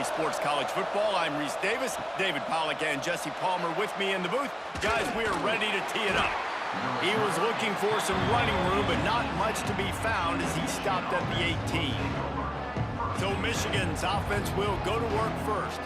Sunday Sports College Football. I'm Reese Davis, David Pollack, and Jesse Palmer with me in the booth. Guys, we are ready to tee it up. He was looking for some running room, but not much to be found as he stopped at the 18. So Michigan's offense will go to work first.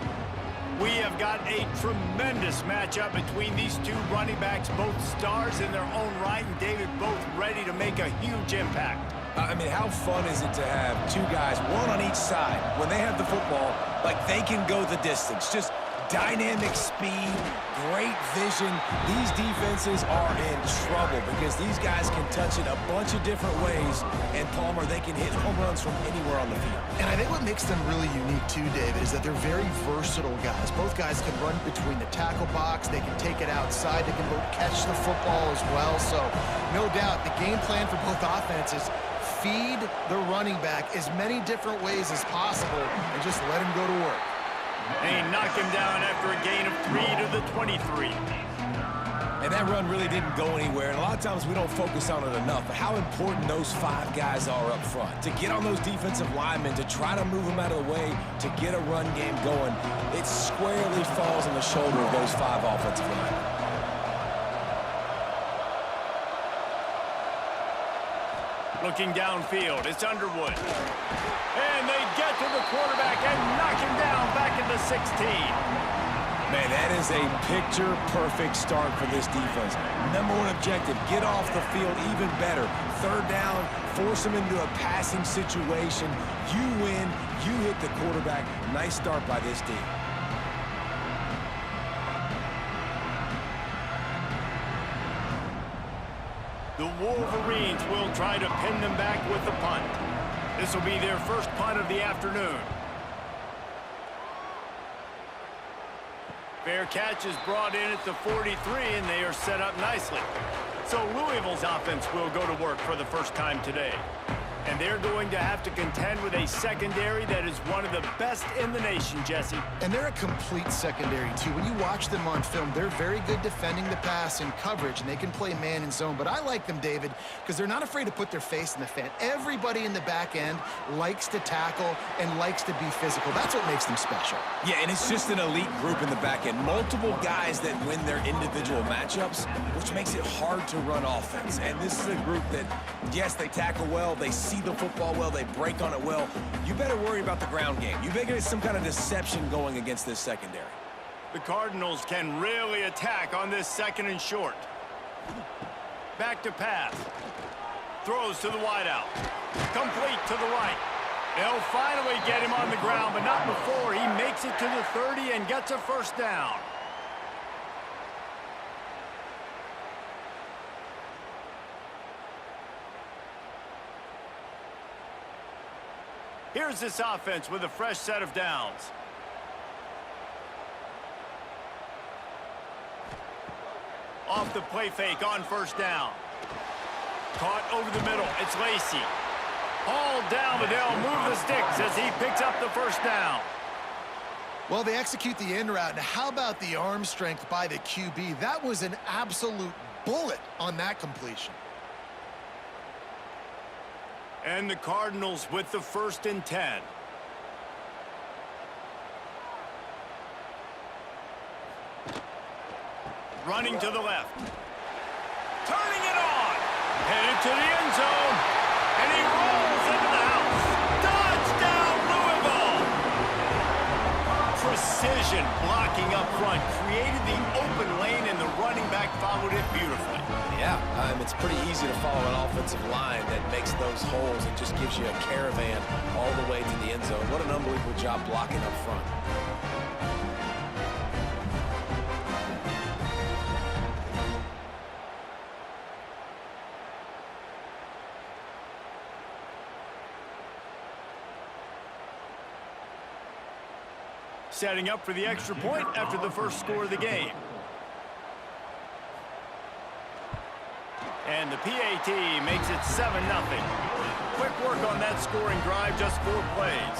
We have got a tremendous matchup between these two running backs, both stars in their own right, and David both ready to make a huge impact. I mean, how fun is it to have two guys, one on each side, when they have the football, like they can go the distance. Just dynamic speed, great vision. These defenses are in trouble because these guys can touch it a bunch of different ways, and Palmer, they can hit home runs from anywhere on the field. And I think what makes them really unique too, David, is that they're very versatile guys. Both guys can run between the tackle box, they can take it outside, they can both catch the football as well. So no doubt the game plan for both offenses, feed the running back as many different ways as possible and just let him go to work. And he knocked him down after a gain of 3 to the 23. And that run really didn't go anywhere, and a lot of times we don't focus on it enough, but how important those 5 guys are up front. To get on those defensive linemen, to try to move them out of the way, to get a run game going, it squarely falls on the shoulder of those 5 offensive linemen. Looking downfield, it's Underwood. And they get to the quarterback and knock him down back in the 16. Man, that is a picture-perfect start for this defense. Number 1 objective, get off the field even better. 3rd down, force them into a passing situation. You win, you hit the quarterback. Nice start by this team. The Wolverines will try to pin them back with the punt. This will be their first punt of the afternoon. Fair catch is brought in at the 43, and they are set up nicely. So Louisville's offense will go to work for the first time today. And they're going to have to contend with a secondary that is one of the best in the nation, Jesse. And they're a complete secondary, too. When you watch them on film, they're very good defending the pass and coverage, and they can play man and zone. But I like them, David, because they're not afraid to put their face in the fan. Everybody in the back end likes to tackle and likes to be physical. That's what makes them special. Yeah, and it's just an elite group in the back end. Multiple guys that win their individual matchups, which makes it hard to run offense. And this is a group that, yes, they tackle well, they see the football well, they break on it well. You better worry about the ground game. You better get some kind of deception going against this secondary. The Cardinals can really attack on this 2nd and short. Back to pass. Throws to the wideout. Complete to the right. They'll finally get him on the ground, but not before he makes it to the 30 and gets a first down. Here's this offense with a fresh set of downs. Off the play fake on first down. Caught over the middle. It's Lacey. Hauled down, but they'll move the sticks as he picks up the first down. Well, they execute the end route. Now, how about the arm strength by the QB? That was an absolute bullet on that completion. And the Cardinals with the 1st and 10. Running to the left. Turning it on. Headed to the end zone. And he rolls into the house. Touchdown, Louisville! Precision blocking up front. Created the open lane, and the running back followed it beautifully. Yeah, it's pretty easy to follow an offensive line that makes those holes and just gives you a caravan all the way to the end zone. What an unbelievable job blocking up front. Setting up for the extra point after the first score of the game. And the PAT makes it 7-0. Quick work on that scoring drive, just 4 plays.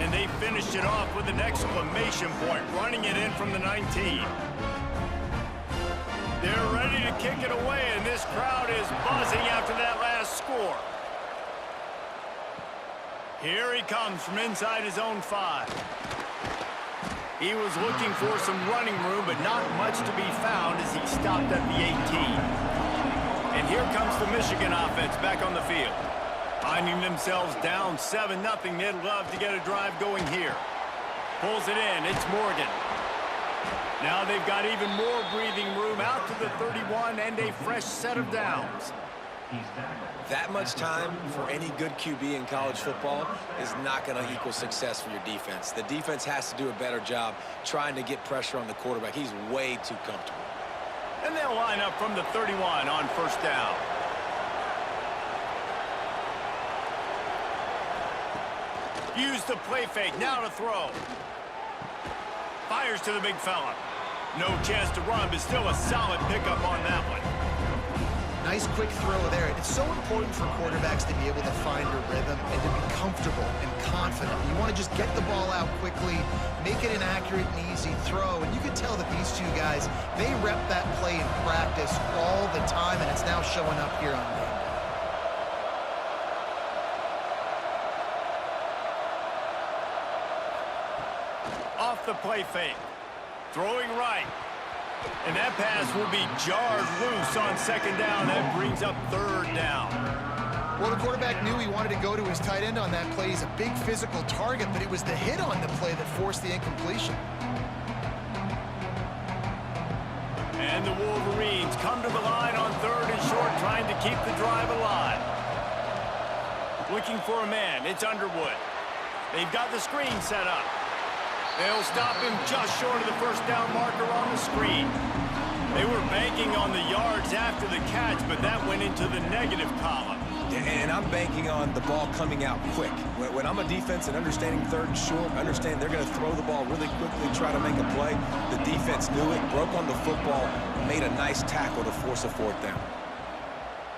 And they finished it off with an exclamation point, running it in from the 19. They're ready to kick it away, and this crowd is buzzing after that last score. Here he comes from inside his own 5. He was looking for some running room, but not much to be found as he stopped at the 18. And here comes the Michigan offense back on the field. Finding themselves down 7-0, they'd love to get a drive going here. Pulls it in, it's Morgan. Now they've got even more breathing room out to the 31 and a fresh set of downs. That much time for any good QB in college football is not going to equal success for your defense. The defense has to do a better job trying to get pressure on the quarterback. He's way too comfortable. And they'll line up from the 31 on first down. Use the play fake, now to throw. Fires to the big fella. No chance to run, but still a solid pickup on that one. Nice quick throw there. It's so important for quarterbacks to be able to find a rhythm and to be comfortable and confident. You want to just get the ball out quickly, make it an accurate and easy throw. And you can tell that these two guys, they rep that play in practice all the time, and it's now showing up here on game day. Off the play fake. Throwing right. And that pass will be jarred loose on second down. That brings up third down. Well, the quarterback knew he wanted to go to his tight end on that play. He's a big physical target, but it was the hit on the play that forced the incompletion. And the Wolverines come to the line on third and short, trying to keep the drive alive. Looking for a man. It's Underwood. They've got the screen set up. They'll stop him just short of the first down marker on the screen. They were banking on the yards after the catch, but that went into the negative column. And I'm banking on the ball coming out quick. When I'm a defense and understanding third and short, understand they're going to throw the ball really quickly, try to make a play. The defense knew it, broke on the football, made a nice tackle to force a fourth down.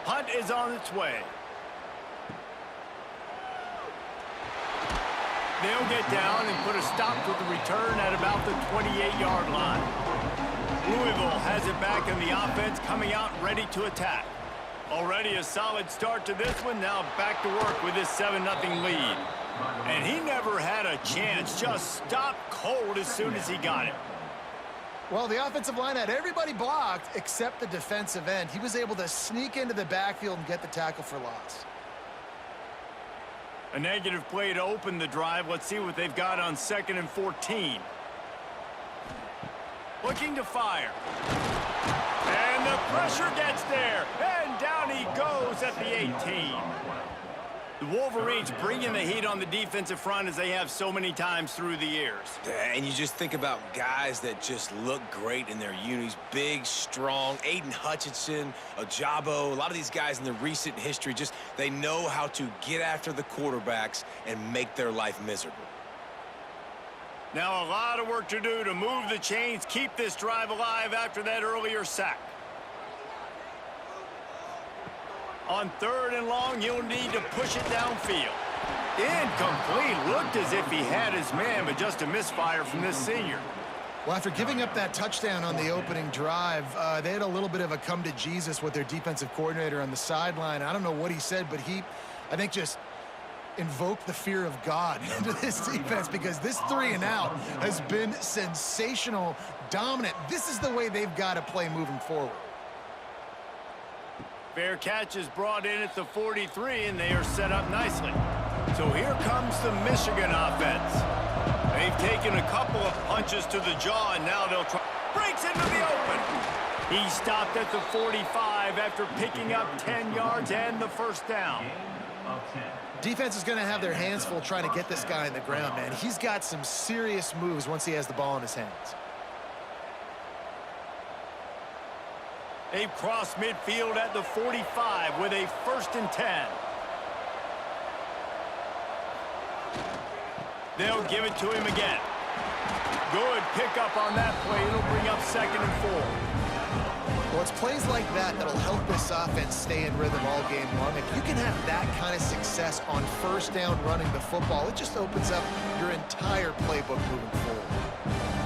Punt is on its way. They'll get down and put a stop to the return at about the 28-yard line. Louisville has it back in the offense, coming out ready to attack. Already a solid start to this one, now back to work with this 7-0 lead. And he never had a chance, just stopped cold as soon as he got it. Well, the offensive line had everybody blocked except the defensive end. He was able to sneak into the backfield and get the tackle for loss. A negative play to open the drive. Let's see what they've got on 2nd and 14. Looking to fire. And the pressure gets there. And down he goes at the 18. The Wolverines bringing the heat on the defensive front as they have so many times through the years. And you just think about guys that just look great in their unis. Big, strong, Aiden Hutchinson, Ojabo, a lot of these guys in the recent history, just they know how to get after the quarterbacks and make their life miserable. Now a lot of work to do to move the chains, keep this drive alive after that earlier sack. On 3rd and long, you'll need to push it downfield. Incomplete. Looked as if he had his man, but just a misfire from this senior. Well, after giving up that touchdown on the opening drive, they had a little bit of a come to Jesus with their defensive coordinator on the sideline. I don't know what he said, but he, I think, just invoked the fear of God into this defense, because this 3 and out has been sensational, dominant. This is the way they've got to play moving forward. Fair catch is brought in at the 43, and they are set up nicely. So here comes the Michigan offense. They've taken a couple of punches to the jaw, and now they'll try. Breaks into the open. He stopped at the 45 after picking up 10 yards and the first down. Defense is going to have their hands full trying to get this guy in the ground, man. He's got some serious moves once he has the ball in his hands. They've crossed midfield at the 45 with a 1st and 10. They'll give it to him again. Good pickup on that play. It'll bring up 2nd and 4. Well, it's plays like that that'll help this offense stay in rhythm all game long. If you can have that kind of success on 1st down running the football, it just opens up your entire playbook moving forward.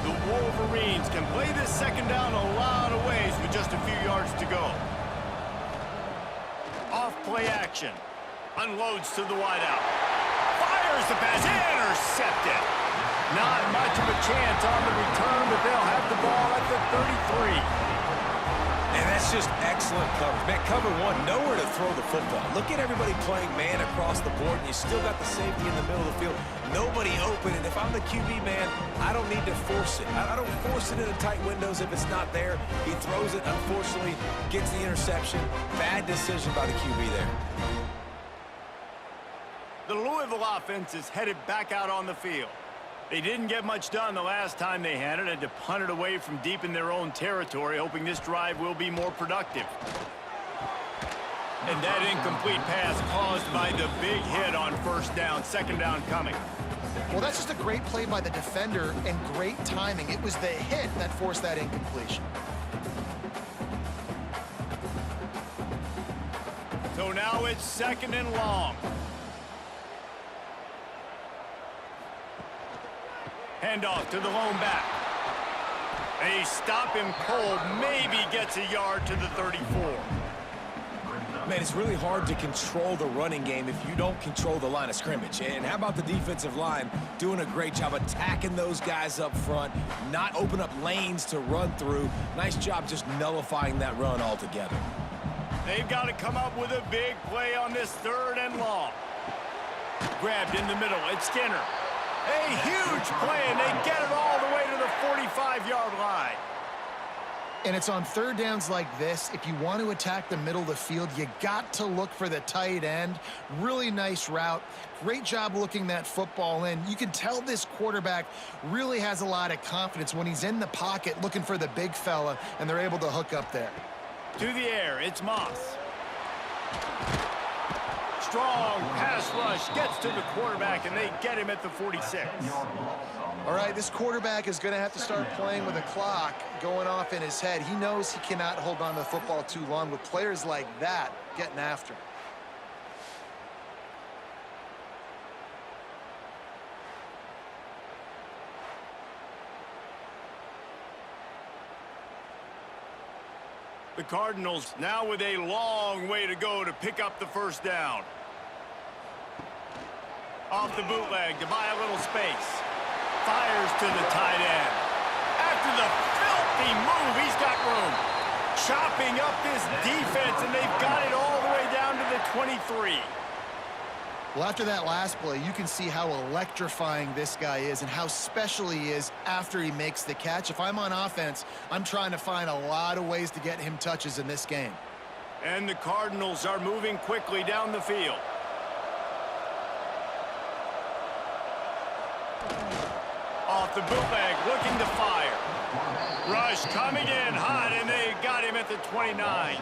The Wolverines can play this 2nd down a lot of ways with just a few yards to go. Off play action. Unloads to the wideout. Fires the pass. Intercepted. Not much of a chance on the return, but they'll have the ball at the 33. And that's just excellent coverage. Man, cover one, nowhere to throw the football. Look at everybody playing man across the board, and you still got the safety in the middle of the field. Nobody open, and if I'm the QB, man, I don't need to force it. I don't force it into tight windows if it's not there. He throws it, unfortunately, gets the interception. Bad decision by the QB there. The Louisville offense is headed back out on the field. They didn't get much done the last time they had it, and to punt it away from deep in their own territory, hoping this drive will be more productive. And that incomplete pass caused by the big hit on first down, second down coming. Well, that's just a great play by the defender and great timing. It was the hit that forced that incompletion. So now it's second and long. Handoff to the lone back. They stop him cold, maybe gets a yard to the 34. Man, it's really hard to control the running game if you don't control the line of scrimmage. And how about the defensive line doing a great job attacking those guys up front, not open up lanes to run through. Nice job just nullifying that run altogether. They've got to come up with a big play on this third and long. Grabbed in the middle, it's Skinner. A huge play, and they get it all the way to the 45-yard line. And it's on third downs like this. If you want to attack the middle of the field, you got to look for the tight end. Really nice route. Great job looking that football in. You can tell this quarterback really has a lot of confidence when he's in the pocket looking for the big fella, and they're able to hook up there. To the air, it's Moss. Strong pass rush gets to the quarterback, and they get him at the 46. All right, this quarterback is going to have to start playing with a clock going off in his head. He knows he cannot hold on to the football too long with players like that getting after him. The Cardinals now with a long way to go to pick up the first down. Off the bootleg to buy a little space. Fires to the tight end. After the filthy move, he's got room. Chopping up this defense, and they've got it all the way down to the 23. Well, after that last play, you can see how electrifying this guy is and how special he is after he makes the catch. If I'm on offense, I'm trying to find a lot of ways to get him touches in this game. And the Cardinals are moving quickly down the field. Off the bootleg, looking to fire. Rush coming in hot, and they got him at the 29.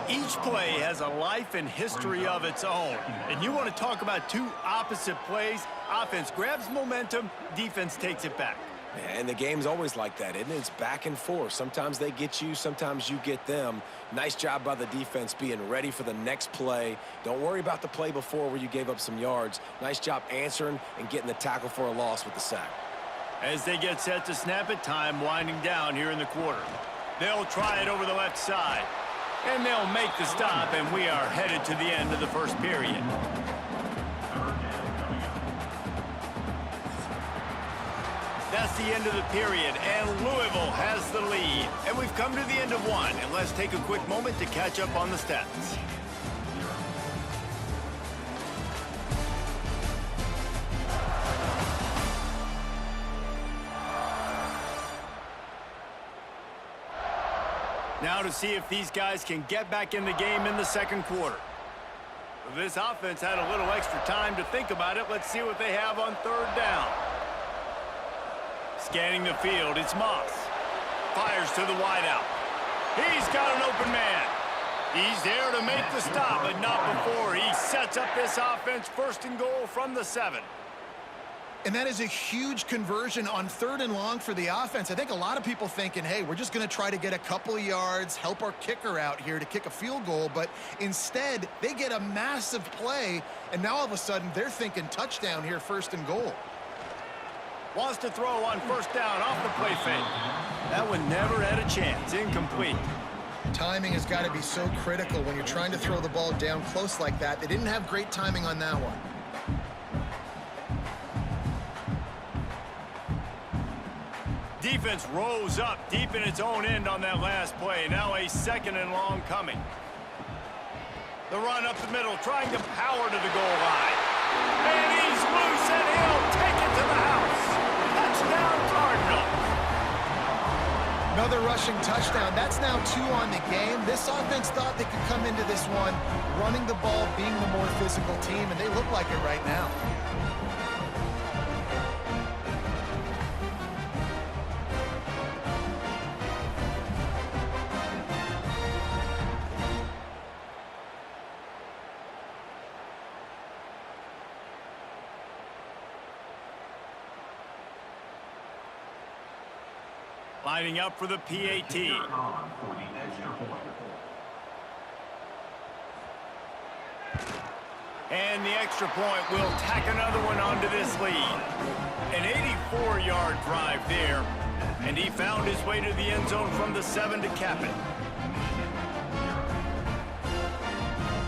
Each play has a life and history of its own. And you want to talk about two opposite plays. Offense grabs momentum, defense takes it back. And the game's always like that, isn't it? It's back and forth. Sometimes they get you, sometimes you get them. Nice job by the defense being ready for the next play. Don't worry about the play before where you gave up some yards. Nice job answering and getting the tackle for a loss with the sack. As they get set to snap it, time winding down here in the quarter. They'll try it over the left side. And they'll make the stop, and we are headed to the end of the first period. That's the end of the period, and Louisville has the lead. And we've come to the end of one, and let's take a quick moment to catch up on the stats. Now to see if these guys can get back in the game in the second quarter. This offense had a little extra time to think about it. Let's see what they have on third down. Scanning the field, it's Moss. Fires to the wideout. He's got an open man. He's there to make the stop, but not before. He sets up this offense first and goal from the 7. And that is a huge conversion on third and long for the offense. I think a lot of people thinking, hey, we're just going to try to get a couple of yards, help our kicker out here to kick a field goal. But instead, they get a massive play, and now all of a sudden they're thinking touchdown here, first and goal. Wants to throw on first down off the play fake. That one never had a chance. Incomplete. Timing has got to be so critical when you're trying to throw the ball down close like that. They didn't have great timing on that one. Defense rose up deep in its own end on that last play. Now a 2nd and long coming. The run up the middle, trying to power to the goal line. And he's loose, and he'll take it to the house. Touchdown, Cardinals. Another rushing touchdown. That's now 2 on the game. This offense thought they could come into this one running the ball, being the more physical team, and they look like it right now. Lining up for the PAT. And the extra point will tack another one onto this lead. An 84-yard drive there. And he found his way to the end zone from the 7 to cap it.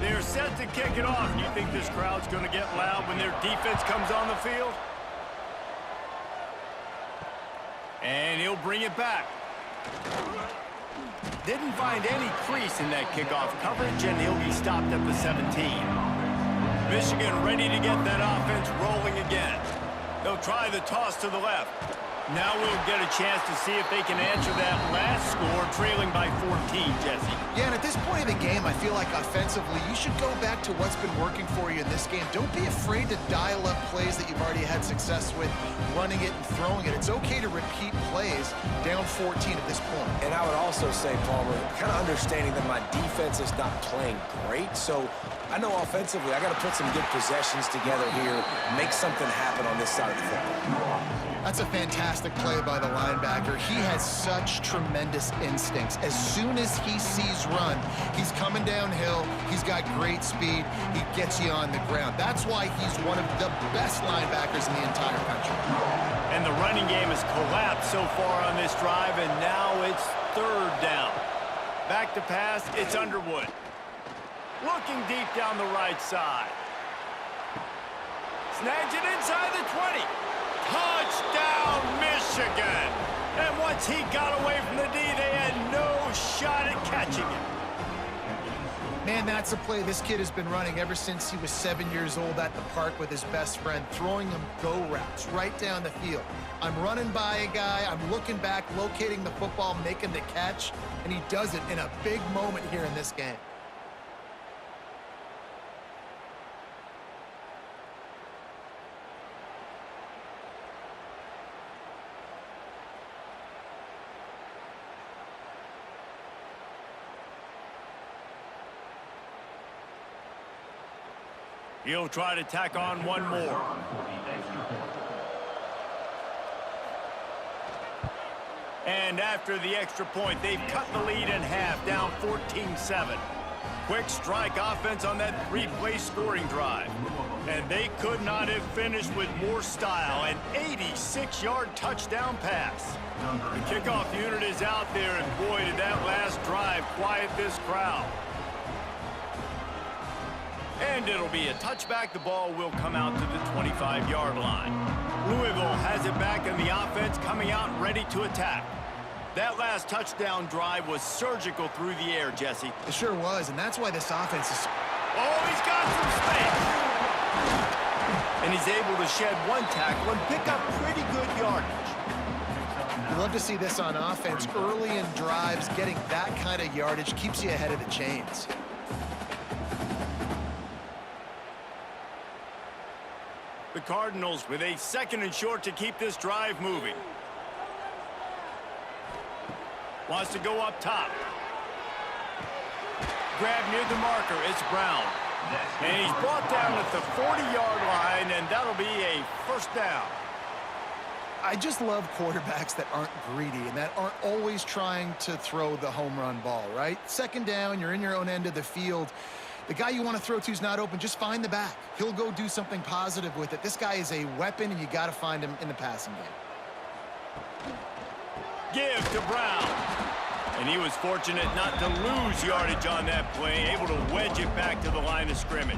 They're set to kick it off. You think this crowd's going to get loud when their defense comes on the field? And he'll bring it back. Didn't find any crease in that kickoff coverage, and he'll be stopped at the 17. Michigan ready to get that offense rolling again. They'll try the toss to the left. Now we'll get a chance to see if they can answer that last score, trailing by 14, Jesse. Yeah, and at this point of the game, I feel like offensively, you should go back to what's been working for you in this game. Don't be afraid to dial up plays that you've already had success with, running it and throwing it. It's okay to repeat plays down 14 at this point. And I would also say, Palmer, kind of understanding that my defense is not playing great, so I know offensively I got to put some good possessions together here, make something happen on this side of the football. That's a fantastic play by the linebacker. He has such tremendous instincts. As soon as he sees run, he's coming downhill. He's got great speed. He gets you on the ground. That's why he's one of the best linebackers in the entire country. And the running game has collapsed so far on this drive, and now it's 3rd down. Back to pass, it's Underwood. Looking deep down the right side. Snags it inside the 20. Touchdown, Michigan! And once he got away from the D, they had no shot at catching him. Man, that's a play this kid has been running ever since he was 7 years old at the park with his best friend, throwing him go routes right down the field. I'm running by a guy, I'm looking back, locating the football, making the catch, and he does it in a big moment here in this game. He'll try to tack on one more. And after the extra point, they've cut the lead in half, down 14-7. Quick strike offense on that 3-play scoring drive. And they could not have finished with more style. An 86-yard touchdown pass. The kickoff unit is out there, and boy, did that last drive quiet this crowd. And it'll be a touchback. The ball will come out to the 25-yard line. Louisville has it back, and the offense coming out ready to attack. That last touchdown drive was surgical through the air, Jesse. It sure was, and that's why this offense is... Oh, he's got some space! And he's able to shed one tackle and pick up pretty good yardage. You love to see this on offense. Early in drives, getting that kind of yardage keeps you ahead of the chains. The Cardinals with a 2nd and short to keep this drive moving. Wants to go up top. Grab near the marker, it's Brown. And he's brought down at the 40-yard line, and that'll be a 1st down. I just love quarterbacks that aren't greedy and that aren't always trying to throw the home run ball, right? 2nd down, you're in your own end of the field. The guy you want to throw to is not open. Just find the back. He'll go do something positive with it. This guy is a weapon, and you got to find him in the passing game. Give to Brown. And he was fortunate not to lose yardage on that play, able to wedge it back to the line of scrimmage.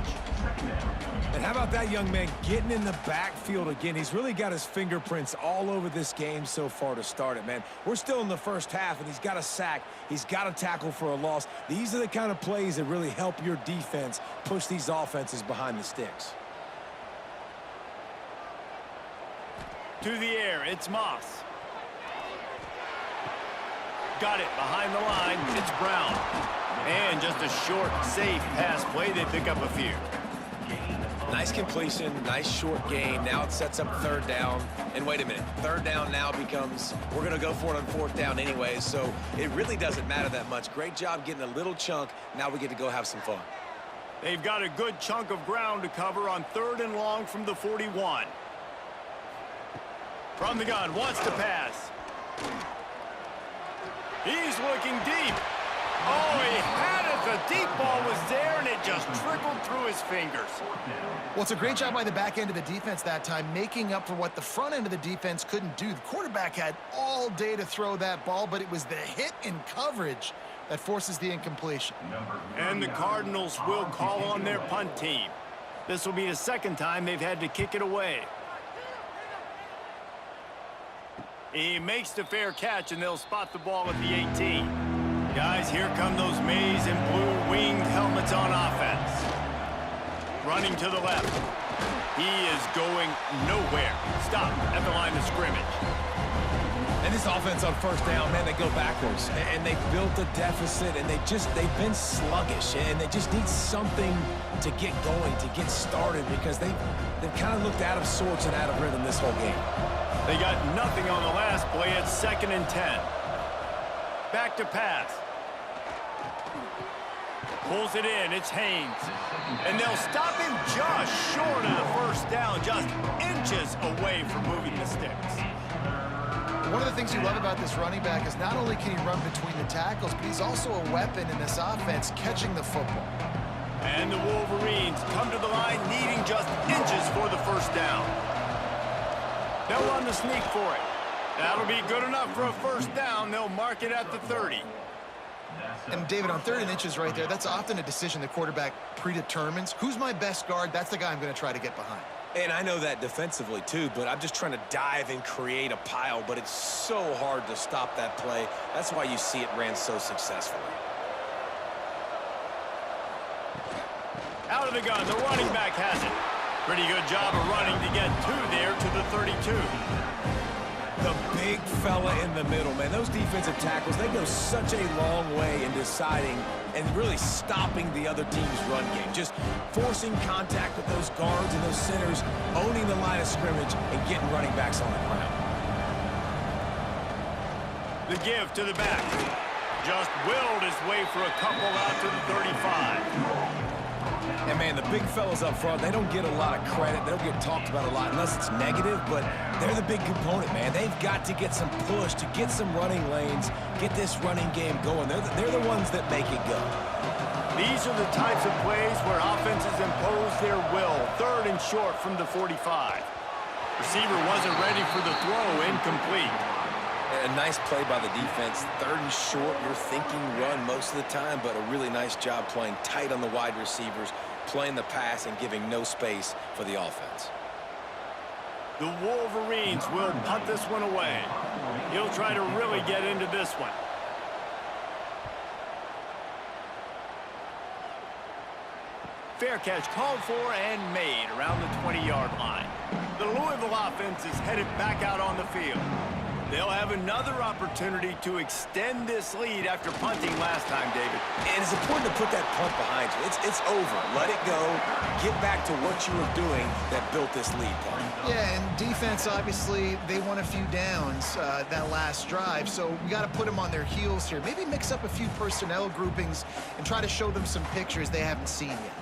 And how about that young man getting in the backfield again? He's really got his fingerprints all over this game so far to start it, man. We're still in the first half, and he's got a sack. He's got a tackle for a loss. These are the kind of plays that really help your defense push these offenses behind the sticks. To the air, it's Moss. Got it behind the line. It's Brown. And just a short, safe pass play. They pick up a few. Nice completion, nice short gain. Now it sets up third down. And wait a minute, third down now becomes, we're going to go for it on fourth down anyways, so it really doesn't matter that much. Great job getting a little chunk. Now we get to go have some fun. They've got a good chunk of ground to cover on 3rd and long from the 41. From the gun, wants to pass. He's looking deep. Oh, he had it. The deep ball was there, and it just trickled through his fingers. Well, it's a great job by the back end of the defense that time, making up for what the front end of the defense couldn't do. The quarterback had all day to throw that ball, but it was the hit in coverage that forces the incompletion. And the Cardinals will call on their punt team. This will be the second time they've had to kick it away. He makes the fair catch, and they'll spot the ball at the 18. Guys, here come those maize and blue winged helmets on offense. Running to the left. He is going nowhere. Stop at the line of scrimmage. And this offense on first down, man, they go backwards. And they built a deficit, and they've been sluggish. And they just need something to get going, to get started, because they've kind of looked out of sorts and out of rhythm this whole game. They got nothing on the last play. It's 2nd and 10. Back to pass. Pulls it in. It's Haynes. And they'll stop him just short of the first down, just inches away from moving the sticks. One of the things you love about this running back is not only can he run between the tackles, but he's also a weapon in this offense, catching the football. And the Wolverines come to the line needing just inches for the first down. They'll run the sneak for it. That'll be good enough for a first down. They'll mark it at the 30. And, David, on 3rd and inches right there, that's often a decision the quarterback predetermines. Who's my best guard? That's the guy I'm going to try to get behind. And I know that defensively, too, but I'm just trying to dive and create a pile, but it's so hard to stop that play. That's why you see it ran so successfully. Out of the gun, the running back has it. Pretty good job of running to get there to the 32. The big fella in the middle, man. Those defensive tackles, they go such a long way in deciding and really stopping the other team's run game. Just forcing contact with those guards and those centers, owning the line of scrimmage, and getting running backs on the ground. The give to the back. Just willed his way for a couple out to the 35. And, man, the big fellas up front, they don't get a lot of credit. They don't get talked about a lot unless it's negative, but they're the big component, man. They've got to get some push, to get some running lanes, get this running game going. They're the ones that make it go. These are the types of plays where offenses impose their will. 3rd and short from the 45. Receiver wasn't ready for the throw, incomplete. A nice play by the defense. 3rd and short, you're thinking run most of the time, but a really nice job playing tight on the wide receivers, playing the pass and giving no space for the offense. The Wolverines will punt this one away. He'll try to really get into this one. Fair catch called for and made around the 20-yard line. The Louisville offense is headed back out on the field. They'll have another opportunity to extend this lead after punting last time, David. And it's important to put that punt behind you. It's over. Let it go. Get back to what you were doing that built this lead punt. Yeah, and defense, obviously, they won a few downs that last drive, so we got to put them on their heels here. Maybe mix up a few personnel groupings and try to show them some pictures they haven't seen yet.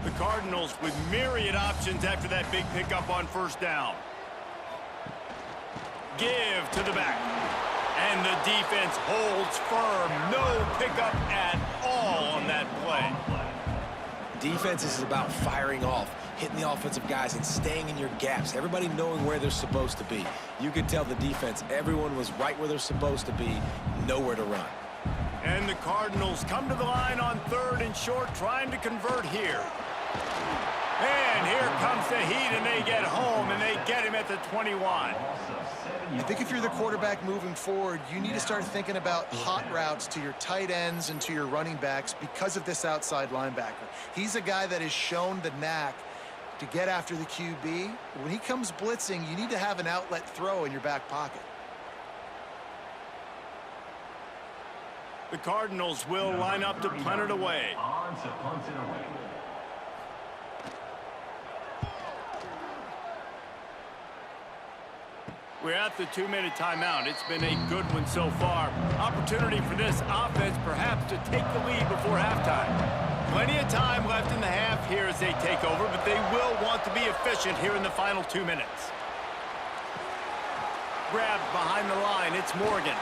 The Cardinals with myriad options after that big pickup on first down. Give to the back. And the defense holds firm. No pickup at all on that play. Defense is about firing off, hitting the offensive guys and staying in your gaps. Everybody knowing where they're supposed to be. You could tell the defense, everyone was right where they're supposed to be, nowhere to run. And the Cardinals come to the line on 3rd and short, trying to convert here. And here comes the heat, and they get home, and they get him at the 21. I think if you're the quarterback moving forward, you need to start thinking about hot routes to your tight ends and to your running backs because of this outside linebacker. He's a guy that has shown the knack to get after the QB. When he comes blitzing, you need to have an outlet throw in your back pocket. The Cardinals will line up to punt it away. We're at the 2-minute timeout. It's been a good one so far. Opportunity for this offense perhaps to take the lead before halftime. Plenty of time left in the half here as they take over, but they will want to be efficient here in the final 2 minutes. Grabbed behind the line, it's Morgan.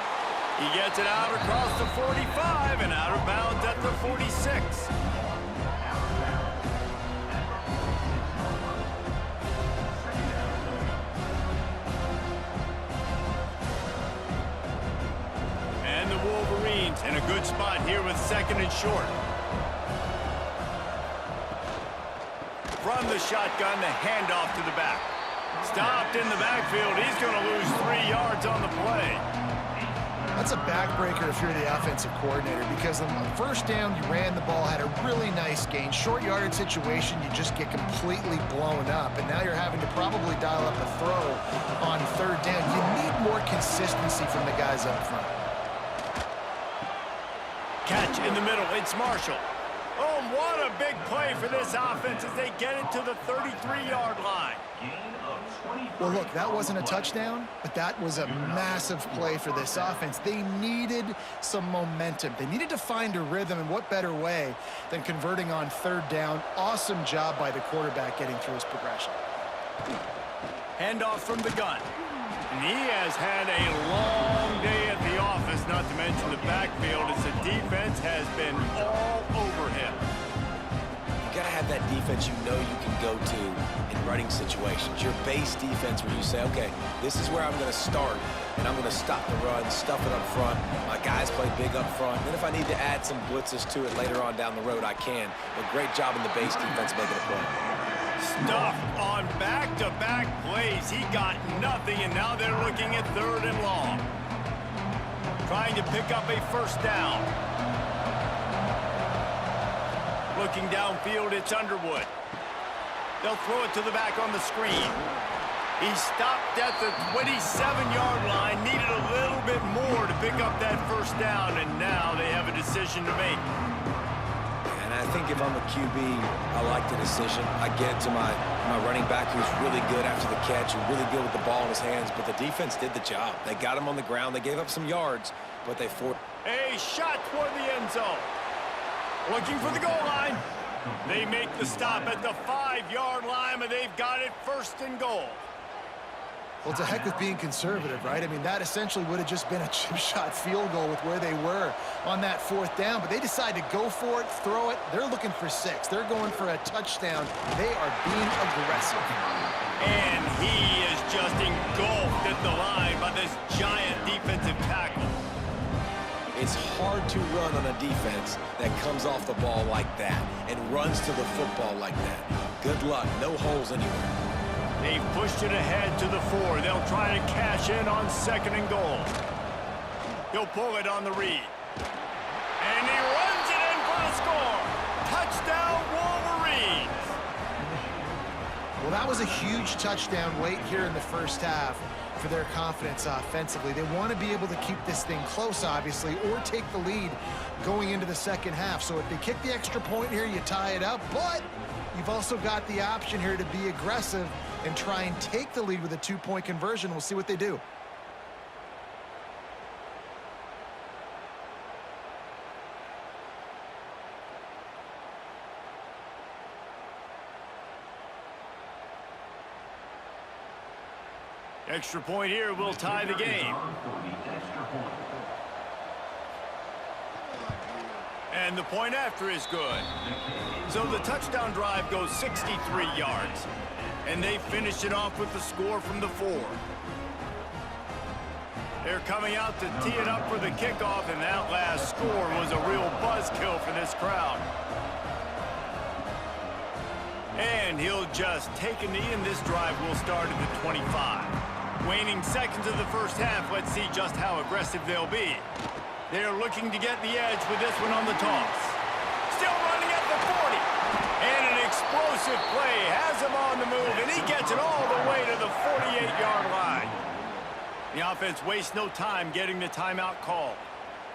He gets it out across the 45 and out of bounds at the 46. And the Wolverines in a good spot here with 2nd and short. From the shotgun, the handoff to the back. Stopped in the backfield. He's going to lose 3 yards on the play. That's a backbreaker if you're the offensive coordinator, because on the first down, you ran the ball, had a really nice gain. Short yardage situation, you just get completely blown up, and now you're having to probably dial up a throw on 3rd down. You need more consistency from the guys up front. Catch in the middle, it's Marshall. Oh, what a big play for this offense as they get it to the 33-yard line. Well, look, that wasn't a touchdown, but that was a massive play for this offense. They needed some momentum. They needed to find a rhythm, and what better way than converting on 3rd down. Awesome job by the quarterback getting through his progression. Handoff from the gun. And he has had a long day at the office, not to mention the backfield, as the defense has been all over him. You got to have that defense you know you can go to in running situations. Your base defense where you say, okay, this is where I'm going to start, and I'm going to stop the run, stuff it up front. My guys play big up front. Then if I need to add some blitzes to it later on down the road, I can. But great job in the base defense making a play. Stuffed on back-to-back plays. He got nothing, and now they're looking at 3rd and long. Trying to pick up a 1st down. Looking downfield, it's Underwood. They'll throw it to the back on the screen. He stopped at the 27-yard line, needed a little bit more to pick up that 1st down, and now they have a decision to make. And I think if I'm a QB, I like the decision. I get it to my running back who's really good after the catch, who's really good with the ball in his hands, but the defense did the job. They got him on the ground. They gave up some yards, but they forced. A shot toward the end zone. Looking for the goal line. They make the stop at the 5-yard line, and they've got it 1st and goal. Well, it's a heck with being conservative, right? I mean, that essentially would have just been a chip shot field goal with where they were on that 4th down, but they decide to go for it, throw it. They're looking for 6. They're going for a touchdown. They are being aggressive. And he is just engulfed at the line by this giant defensive tackle. It's hard to run on a defense that comes off the ball like that and runs to the football like that. Good luck. No holes anywhere. They've pushed it ahead to the 4. They'll try to cash in on 2nd and goal. He'll pull it on the read. And he runs it in for the score. Touchdown, Wolverines. Well, that was a huge touchdown late here in the 1st half for their confidence offensively. They want to be able to keep this thing close, obviously, or take the lead going into the 2nd half. So if they kick the extra point here, you tie it up. But you've also got the option here to be aggressive and try and take the lead with a 2-point conversion. We'll see what they do. Extra point here will tie the game. And the point after is good. So the touchdown drive goes 63 yards. And they finish it off with the score from the 4. They're coming out to tee it up for the kickoff, and that last score was a real buzzkill for this crowd. And he'll just take a knee, and this drive will start at the 25. Waning seconds of the first half, let's see just how aggressive they'll be. They're looking to get the edge with this one on the toss. Still running at the 40. And an explosive play has him on the move, and he gets it all the way to the 48-yard line. The offense wastes no time getting the timeout called.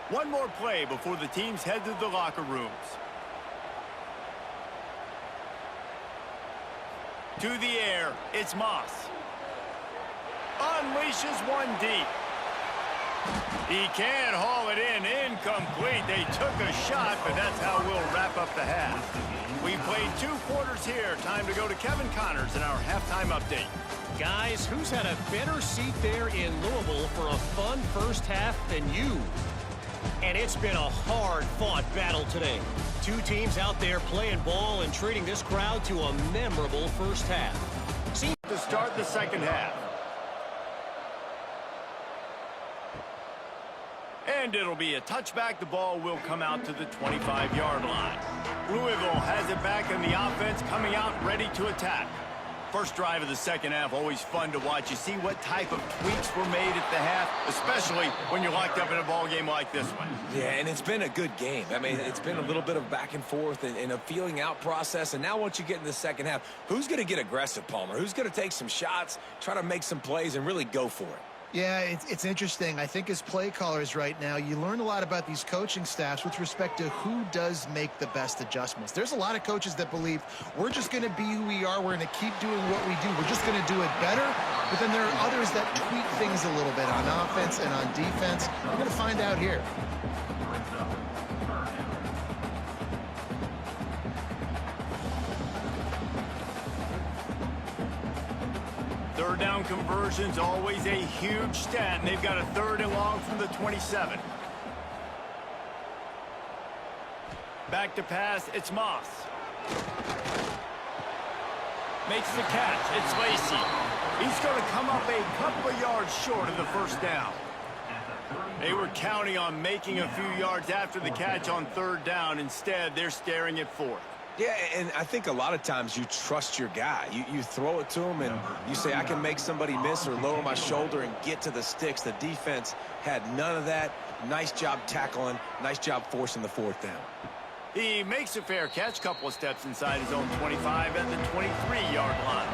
One more play before the teams head to the locker rooms. To the air, it's Moss. Unleashes one deep. He can haul it in, incomplete. They took a shot, but that's how we'll wrap up the half. We played 2 quarters here. Time to go to Kevin Connors in our halftime update. Guys, who's had a better seat there in Louisville for a fun first half than you? And it's been a hard-fought battle today. 2 teams out there playing ball and treating this crowd to a memorable first half. To start the second half. And it'll be a touchback. The ball will come out to the 25-yard line. Louisville has it back, and the offense coming out ready to attack. First drive of the second half, always fun to watch. You see what type of tweaks were made at the half, especially when you're locked up in a ball game like this one. Yeah, and it's been a good game. I mean, it's been a little bit of back and forth and a feeling out process. And now once you get in the second half, who's going to get aggressive, Palmer? Who's going to take some shots, try to make some plays, and really go for it? Yeah, it's interesting. I think as play callers right now, you learn a lot about these coaching staffs with respect to who does make the best adjustments. There's a lot of coaches that believe we're just going to be who we are. We're going to keep doing what we do. We're just going to do it better. But then there are others that tweak things a little bit on offense and on defense. We're going to find out here. Third down conversions, always a huge stat, and they've got a 3rd and long from the 27. Back to pass, it's Moss. Makes the catch, it's Lacey. He's going to come up a couple of yards short of the first down. They were counting on making a few yards after the catch on 3rd down. Instead, they're staring at 4th. Yeah, and I think a lot of times you trust your guy. You throw it to him, and you say, I can make somebody miss or lower my shoulder and get to the sticks. The defense had none of that. Nice job tackling. Nice job forcing the 4th down. He makes a fair catch, couple of steps inside his own 25 at the 23-yard line.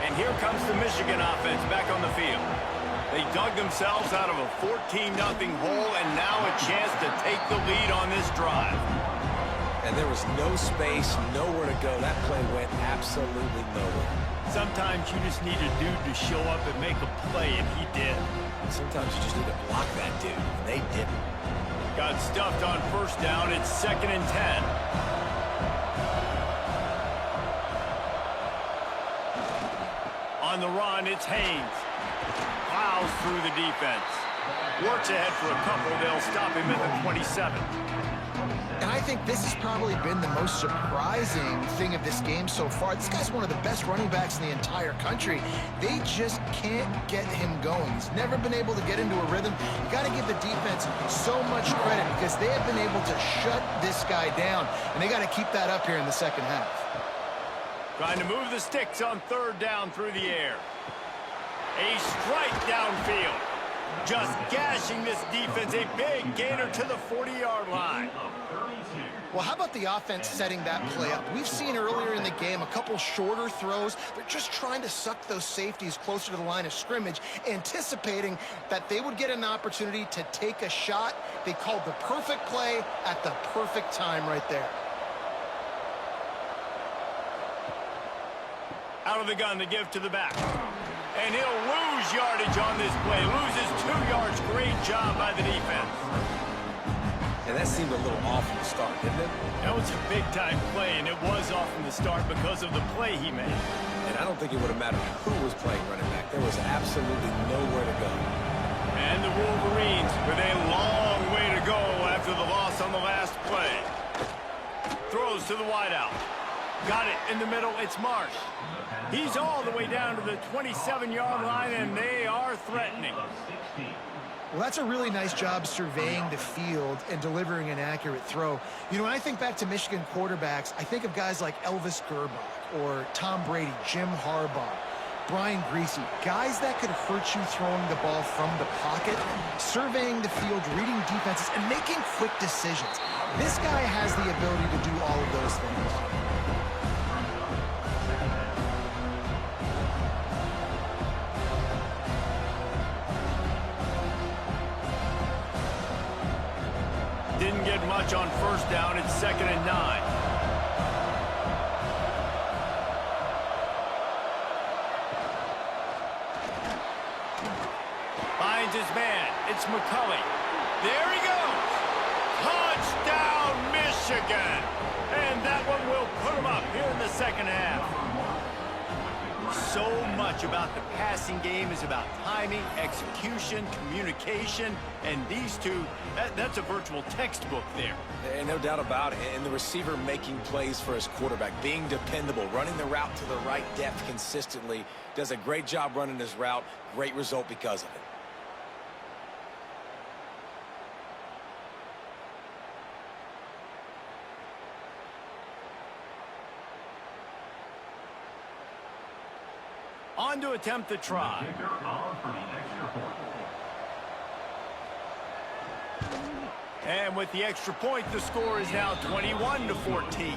And here comes the Michigan offense back on the field. They dug themselves out of a 14-0 hole, and now a chance to take the lead on this drive. And there was no space, nowhere to go. That play went absolutely nowhere. Sometimes you just need a dude to show up and make a play, and he did. And sometimes you just need to block that dude, and they didn't. Got stuffed on 1st down. It's 2nd and 10. On the run, it's Haynes. Plows through the defense. Works ahead for a couple. They'll stop him at the 27. And I think this has probably been the most surprising thing of this game so far. This guy's one of the best running backs in the entire country. They just can't get him going. He's never been able to get into a rhythm. You got to give the defense so much credit because they have been able to shut this guy down, and they got to keep that up here in the second half. Trying to move the sticks on 3rd down through the air. A strike downfield. Just gashing this defense. A big gainer to the 40-yard line. Well, how about the offense setting that play up? We've seen earlier in the game a couple shorter throws. They're just trying to suck those safeties closer to the line of scrimmage, anticipating that they would get an opportunity to take a shot. They called the perfect play at the perfect time right there. Out of the gun to give to the back. And he'll lose yardage on this play. Loses 2 yards. Great job by the defense. And that seemed a little off from the start, didn't it? That was a big-time play, and it was off from the start because of the play he made. And I don't think it would have mattered who was playing running back. There was absolutely nowhere to go. And the Wolverines with a long way to go after the loss on the last play. Throws to the wideout. Got it in the middle. It's Marsh. He's all the way down to the 27-yard line, and they are threatening. Well, that's a really nice job surveying the field and delivering an accurate throw. You know, when I think back to Michigan quarterbacks, I think of guys like Elvis Gerbach or Tom Brady, Jim Harbaugh, Brian Griese, guys that could hurt you throwing the ball from the pocket, surveying the field, reading defenses, and making quick decisions. This guy has the ability to do all of those things. Didn't get much on first down. It's 2nd and 9. Finds his man. It's McCulley. There he goes. Touchdown, Michigan. And that one will put him up here in the second half. So much about the passing game is about timing, execution, communication, and these two, that's a virtual textbook there. And no doubt about it. And the receiver making plays for his quarterback, being dependable, running the route to the right depth consistently, does a great job running his route. Great result because of it. On to attempt the try. And with the extra point, the score is now 21-14.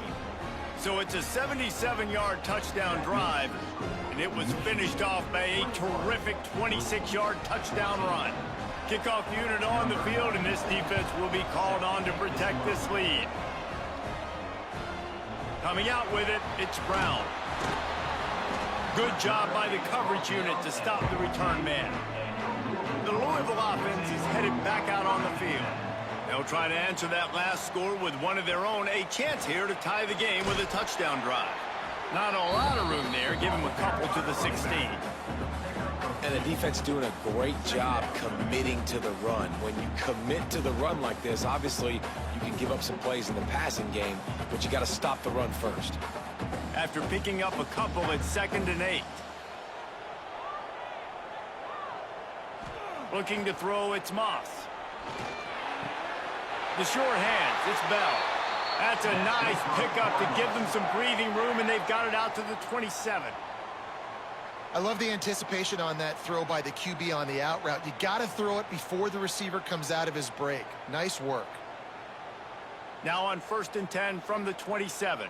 So it's a 77-yard touchdown drive, and it was finished off by a terrific 26-yard touchdown run. Kickoff unit on the field, and this defense will be called on to protect this lead. Coming out with it, it's Brown. Good job by the coverage unit to stop the return man. The Louisville offense is headed back out on the field. They'll try to answer that last score with one of their own, a chance here to tie the game with a touchdown drive. Not a lot of room there, give him a couple to the 16. And the defense doing a great job committing to the run. When you commit to the run like this, obviously you can give up some plays in the passing game, but you got to stop the run first. After picking up a couple, it's 2nd and 8. Looking to throw, it's Moss. The short hands, it's Bell. That's a nice pickup to give them some breathing room, and they've got it out to the 27. I love the anticipation on that throw by the QB on the out route. You got to throw it before the receiver comes out of his break. Nice work. Now on 1st and 10 from the 27.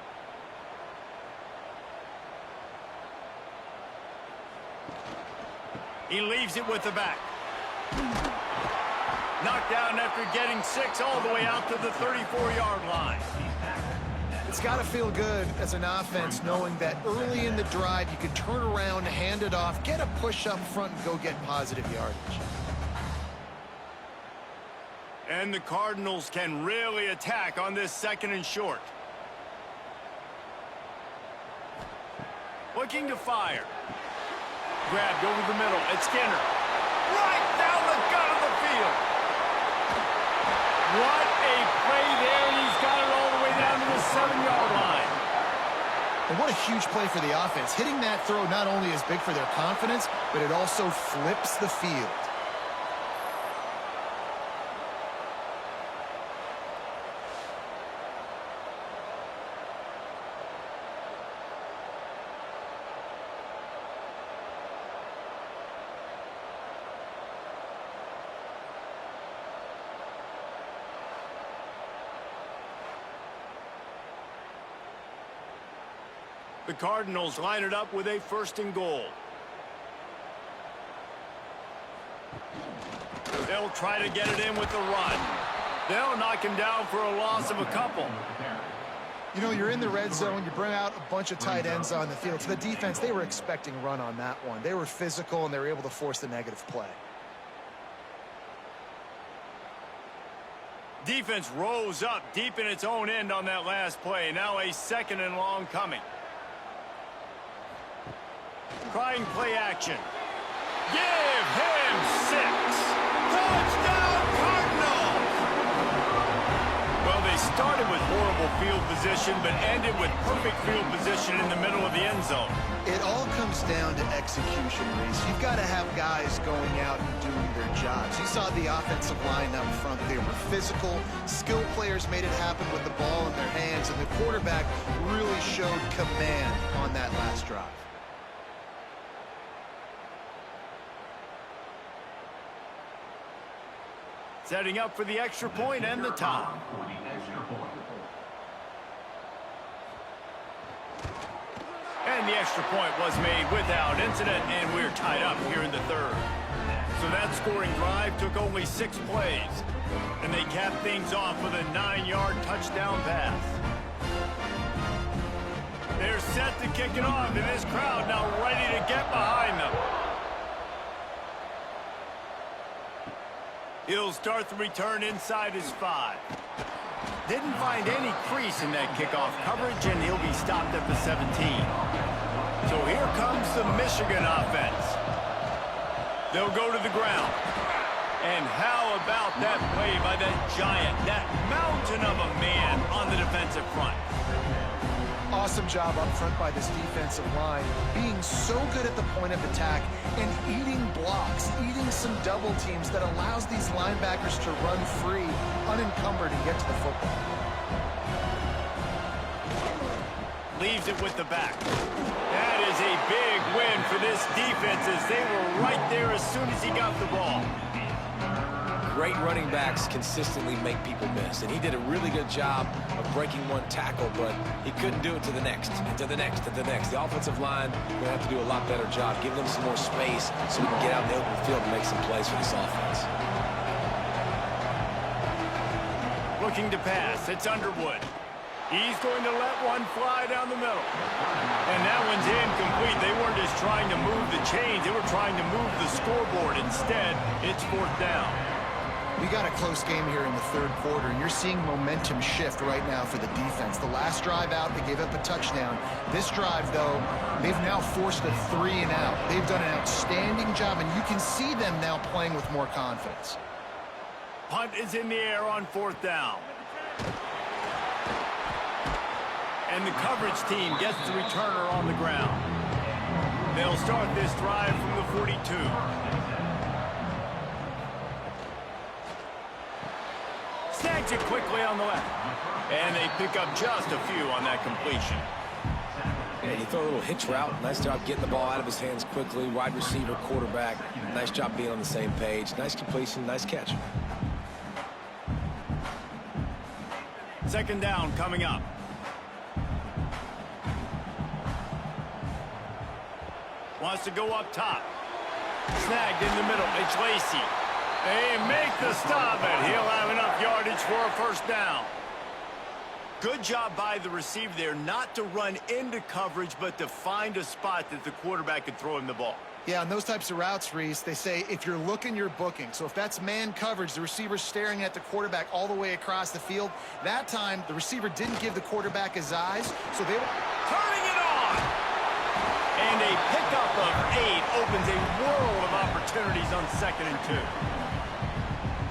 He leaves it with the back. Knocked down after getting 6 all the way out to the 34-yard line. It's got to feel good as an offense knowing that early in the drive you can turn around, hand it off, get a push up front, and go get positive yardage. And the Cardinals can really attack on this 2nd and short. Looking to fire. Grabbed over the middle. It's Skinner. Right down the gut of the field. What a play there, and he's got it all the way down to the 7-yard line. And what a huge play for the offense. Hitting that throw not only is big for their confidence, but it also flips the field. The Cardinals line it up with a 1st and goal. They'll try to get it in with the run. They'll knock him down for a loss of a couple. You know, you're in the red zone, you bring out a bunch of tight ends on the field. So the defense, they were expecting run on that one. They were physical, and they were able to force the negative play. Defense rose up deep in its own end on that last play. Now a 2nd and long coming. Trying play action. Give him 6. Touchdown, Cardinals! Well, they started with horrible field position, but ended with perfect field position in the middle of the end zone. It all comes down to execution, Reese. You've got to have guys going out and doing their jobs. You saw the offensive line up front. They were physical. Skilled players made it happen with the ball in their hands, and the quarterback really showed command on that last drive. Setting up for the extra point and the tie. And the extra point was made without incident, and we're tied up here in the third. So that scoring drive took only 6 plays, and they capped things off with a 9-yard touchdown pass. They're set to kick it off, and this crowd now ready to get behind them. He'll start the return inside his 5. Didn't find any crease in that kickoff coverage, and he'll be stopped at the 17. So here comes the Michigan offense. They'll go to the ground. And how about that play by that giant, that mountain of a man on the defensive front? Awesome job up front by this defensive line, being so good at the point of attack and eating blocks, eating some double teams that allows these linebackers to run free, unencumbered, and get to the football. Leaves it with the back. That is a big win for this defense as they were right there as soon as he got the ball. Great running backs consistently make people miss, and he did a really good job of breaking one tackle, but he couldn't do it to the next, and to the next, and to the next. The offensive line will have to do a lot better job, give them some more space so we can get out in the open field and make some plays for this offense. Looking to pass, it's Underwood. He's going to let one fly down the middle. And that one's incomplete. They weren't just trying to move the chains, they were trying to move the scoreboard. Instead, it's 4th down. We got a close game here in the third quarter, and you're seeing momentum shift right now for the defense. The last drive out, they gave up a touchdown. This drive, though, they've now forced a 3-and-out. They've done an outstanding job, and you can see them now playing with more confidence. Punt is in the air on 4th down. And the coverage team gets the returner on the ground. They'll start this drive from the 42. Snags it quickly on the left. And they pick up just a few on that completion. Yeah, he threw a little hitch route. Nice job getting the ball out of his hands quickly. Wide receiver, quarterback. Nice job being on the same page. Nice completion, nice catch. 2nd down coming up. Wants to go up top. Snagged in the middle. It's Lacey. They make the stop, and he'll have enough yardage for a 1st down. Good job by the receiver there not to run into coverage, but to find a spot that the quarterback could throw him the ball. Yeah, on those types of routes, Reese, they say if you're looking, you're booking. So if that's man coverage, the receiver's staring at the quarterback all the way across the field. That time, the receiver didn't give the quarterback his eyes, so they were turning it on. And a pickup of 8 opens a world of opportunities on 2nd and 2.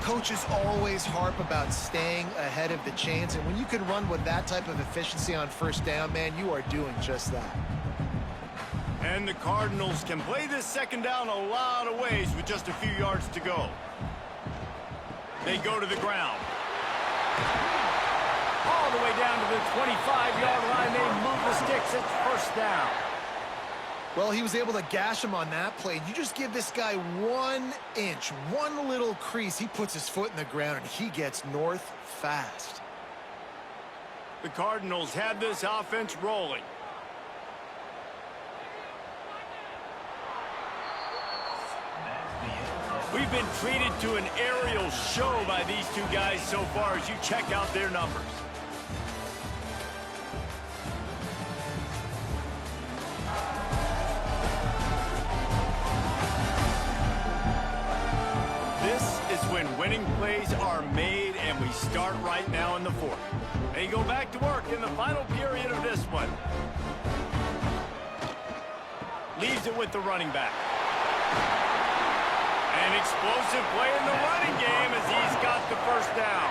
Coaches always harp about staying ahead of the chains, and when you can run with that type of efficiency on 1st down, man, you are doing just that. And the Cardinals can play this 2nd down a lot of ways with just a few yards to go. They go to the ground. All the way down to the 25-yard line. They move the sticks. It's 1st down. Well, he was able to gash him on that play. You just give this guy 1 inch, one little crease, he puts his foot in the ground, and he gets north fast. The Cardinals have this offense rolling. We've been treated to an aerial show by these two guys so far as you check out their numbers. This is when winning plays are made, and we start right now in the 4th. They go back to work in the final period of this one. Leaves it with the running back. An explosive play in the running game as he's got the 1st down.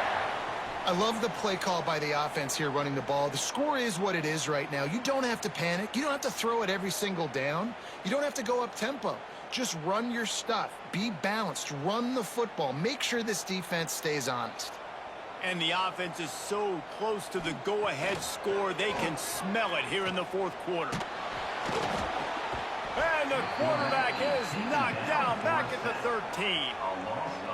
I love the play call by the offense here running the ball. The score is what it is right now. You don't have to panic. You don't have to throw it every single down. You don't have to go up tempo. Just run your stuff. Be balanced. Run the football. Make sure this defense stays honest. And the offense is so close to the go-ahead score, they can smell it here in the fourth quarter. And the quarterback is knocked down back at the 13.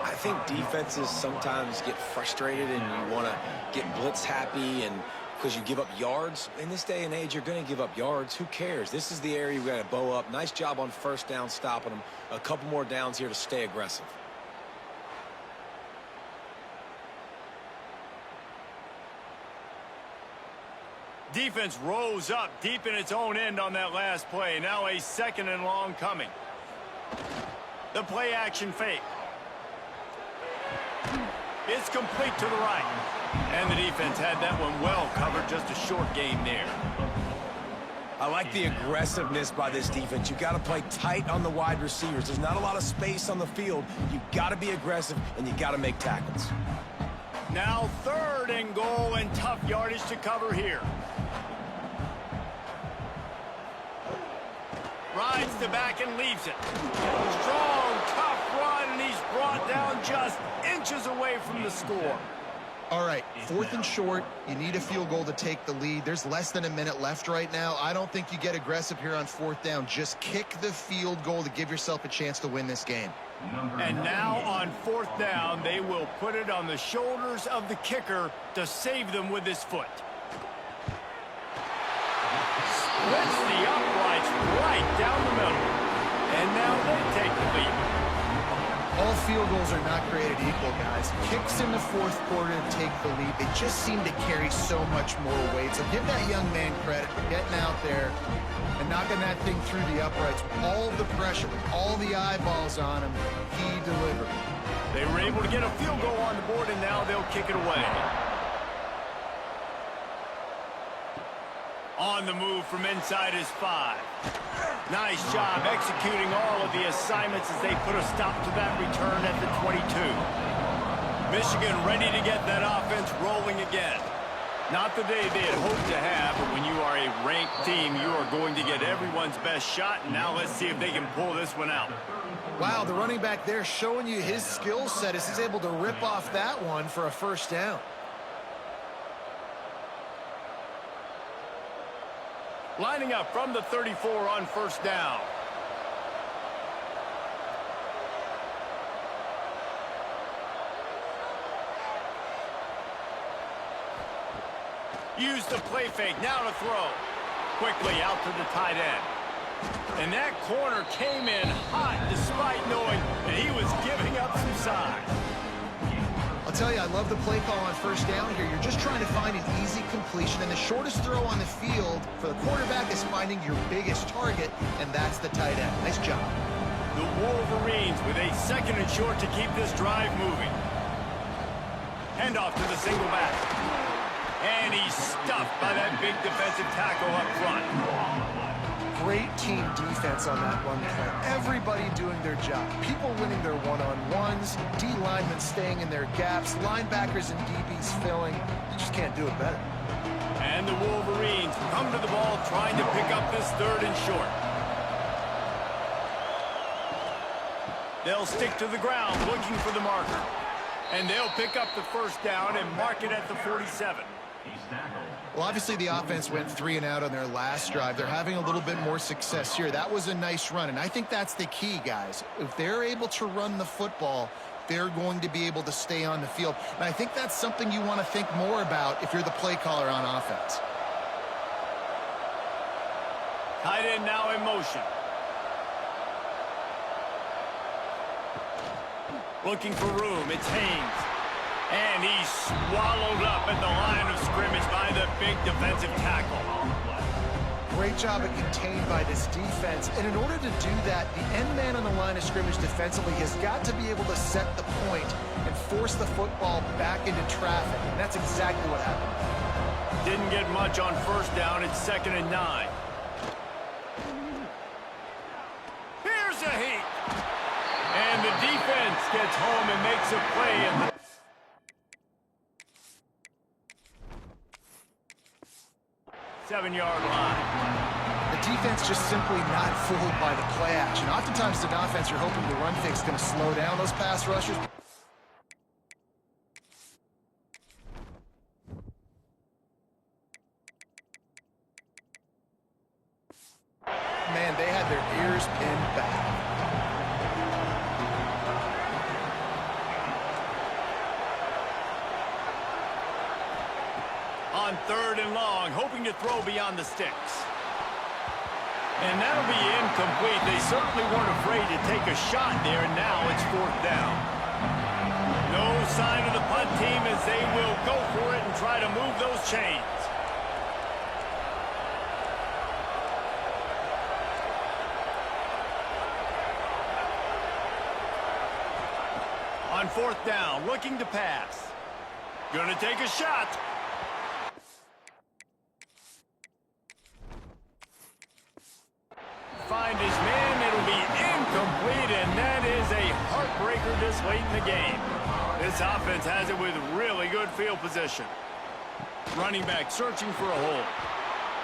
I think defenses sometimes get frustrated and you want to get blitz happy and because you give up yards. In this day and age, you're going to give up yards. Who cares? This is the area we got to bow up. Nice job on first down stopping them. A couple more downs here to stay aggressive. Defense rose up deep in its own end on that last play. Now a second and long coming. The play action fake. It's complete to the right. And the defense had that one well covered. Just a short game there. I like the aggressiveness by this defense. You got to play tight on the wide receivers. There's not a lot of space on the field. You got to be aggressive and you got to make tackles. Now third and goal and tough yardage to cover here. Rides the back and leaves it. Strong, tough run, and he's brought down just inches away from the score. All right, 4th and short. You need a field goal to take the lead. There's less than a minute left right now. I don't think you get aggressive here on 4th down. Just kick the field goal to give yourself a chance to win this game. And now on 4th down, they will put it on the shoulders of the kicker to save them with his foot. Splits the uprights right down the middle. And now they take the lead. All field goals are not created equal, guys. Kicks in the 4th quarter to take the lead. They just seem to carry so much more weight. So give that young man credit for getting out there and knocking that thing through the uprights. With all the pressure, with all the eyeballs on him, he delivered. They were able to get a field goal on the board, and now they'll kick it away. On the move from inside his 5. Nice job executing all of the assignments as they put a stop to that return at the 22. Michigan ready to get that offense rolling again. Not the day they had hoped to have, but when you are a ranked team, you are going to get everyone's best shot. And now let's see if they can pull this one out. Wow, the running back there showing you his skill set as he's able to rip off that one for a first down. Lining up from the 34 on first down. Use the play fake, now to throw. Quickly out to the tight end. And that corner came in hot despite knowing that he was giving up some size. I'll tell you, I love the play call on first down here. You're just trying to find an easy completion, and the shortest throw on the field for the quarterback is finding your biggest target, and that's the tight end. Nice job. The Wolverines with a second and short to keep this drive moving. Handoff to the single back. And he's stuffed by that big defensive tackle up front. Great team defense on that run play. Everybody doing their job. People winning their one-on-ones, D linemen staying in their gaps, linebackers and DBs filling. You just can't do it better. And the Wolverines come to the ball trying to pick up this third and short. They'll stick to the ground looking for the marker. And they'll pick up the first down and mark it at the 47. Well, obviously the offense went 3 and out on their last drive. They're having a little bit more success here. That was a nice run, and I think that's the key, guys. If they're able to run the football, they're going to be able to stay on the field. And I think that's something you want to think more about if you're the play caller on offense. Tight end now in motion. Looking for room, it's Haynes. And he's swallowed up at the line of scrimmage by the big defensive tackle. Great job at contained by this defense. And in order to do that, the end man on the line of scrimmage defensively has got to be able to set the point and force the football back into traffic. And that's exactly what happened. Didn't get much on first down. It's 2nd and 9. Here's a heat. And the defense gets home and makes a play. 7-yard line. The defense just simply not fooled by the play action. Oftentimes, the offense, you're hoping the run fix is going to slow down those pass rushers. Man, they had their ears pinned back. On 3rd and long, hoping to throw beyond the sticks. And that'll be incomplete. They certainly weren't afraid to take a shot there, and now it's 4th down. No sign of the punt team as they will go for it and try to move those chains. On 4th down, looking to pass. Gonna take a shot. Find his man, it'll be incomplete, and that is a heartbreaker this late in the game. This offense has it with really good field position. Running back searching for a hole.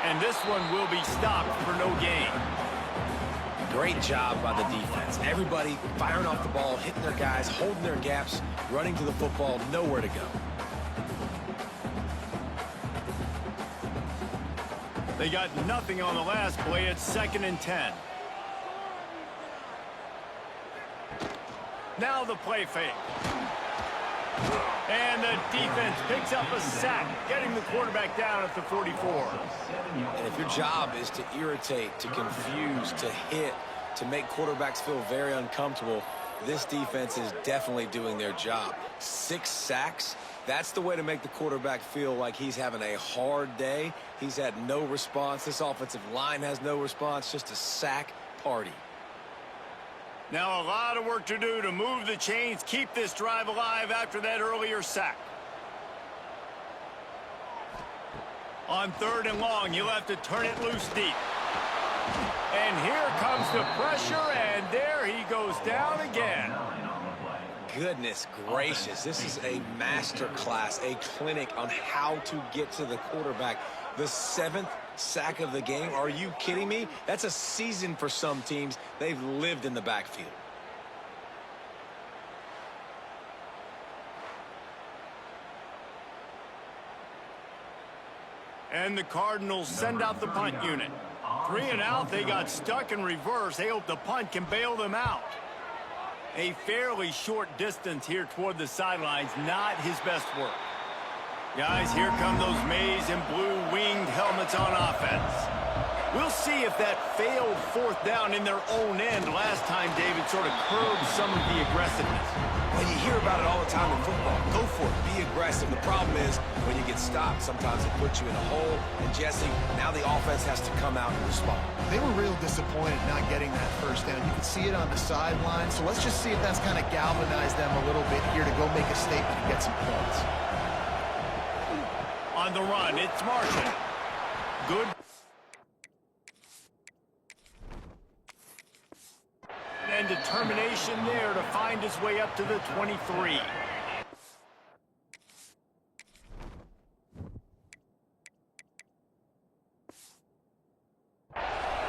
And this one will be stopped for no gain. Great job by the defense. Everybody firing off the ball, hitting their guys, holding their gaps, running to the football, nowhere to go. They got nothing on the last play. It's 2nd and 10. Now the play fake. And the defense picks up a sack, getting the quarterback down at the 44. And if your job is to irritate, to confuse, to hit, to make quarterbacks feel very uncomfortable, this defense is definitely doing their job. 6 sacks, that's the way to make the quarterback feel like he's having a hard day. He's had no response. This offensive line has no response, just a sack party. Now a lot of work to do to move the chains, keep this drive alive after that earlier sack. On 3rd and long, you'll have to turn it loose deep. And here comes the pressure, and there he goes down again. Goodness gracious, this is a master class, a clinic on how to get to the quarterback. The 7th sack of the game. Are you kidding me? That's a season for some teams. They've lived in the backfield. And the Cardinals send out the punt unit. 3 and out, they got stuck in reverse. They hope the punt can bail them out. A fairly short distance here toward the sidelines, not his best work. Guys, here come those maize and blue winged helmets on offense. We'll see if that failed 4th down in their own end last time, David, sort of curbed some of the aggressiveness. Well, you hear about it all the time in football. Go for it. Be aggressive. The problem is when you get stopped, sometimes it puts you in a hole. And, Jesse, now the offense has to come out and respond. They were real disappointed not getting that 1st down. You could see it on the sideline. So let's just see if that's kind of galvanized them a little bit here to go make a statement and get some points. On the run, it's Marshall. Good. And determination there to find his way up to the 23.